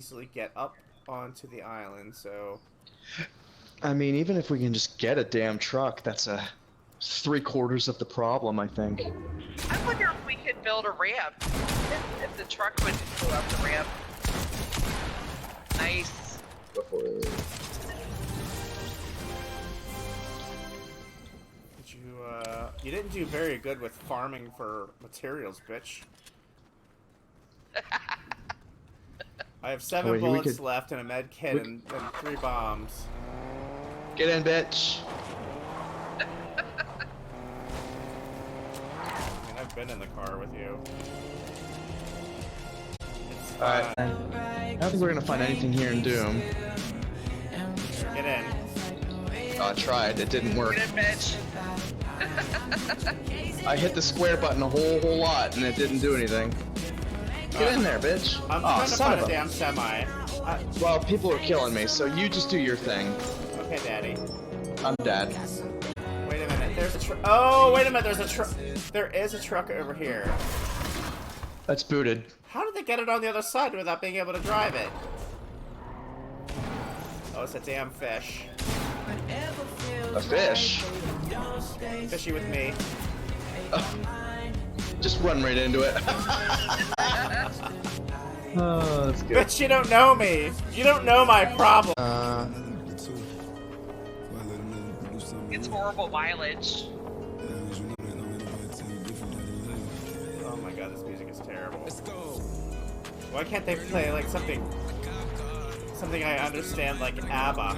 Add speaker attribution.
Speaker 1: easily get up onto the island, so...
Speaker 2: I mean, even if we can just get a damn truck, that's a 3/4 of the problem, I think.
Speaker 3: I wonder if we could build a ramp. If the truck would go up the ramp. Nice.
Speaker 2: Go for it.
Speaker 1: You didn't do very good with farming for materials, bitch. I have 7 bullets left and a med kit and 3 bombs.
Speaker 2: Get in, bitch.
Speaker 1: I mean, I've been in the car with you.
Speaker 2: Alright. I don't think we're gonna find anything here in Doom.
Speaker 1: Get in.
Speaker 2: Oh, I tried. It didn't work.
Speaker 3: Get in, bitch.
Speaker 2: I hit the square button a whole lot and it didn't do anything. Get in there, bitch.
Speaker 1: I'm trying to find a damn semi.
Speaker 2: Well, people are killing me, so you just do your thing.
Speaker 1: Okay, Daddy.
Speaker 2: I'm dead.
Speaker 1: Wait a minute. There's a truck. Oh, wait a minute. There's a truck. There is a truck over here.
Speaker 2: That's booted.
Speaker 1: How did they get it on the other side without being able to drive it? Oh, it's a damn fish.
Speaker 2: A fish?
Speaker 1: Fishy with me.
Speaker 2: Just run right into it. Oh, that's good.
Speaker 1: Bitch, you don't know me. You don't know my problem.
Speaker 3: It's horrible mileage.
Speaker 1: Oh my god, this music is terrible. Why can't they play like something I understand like ABBA?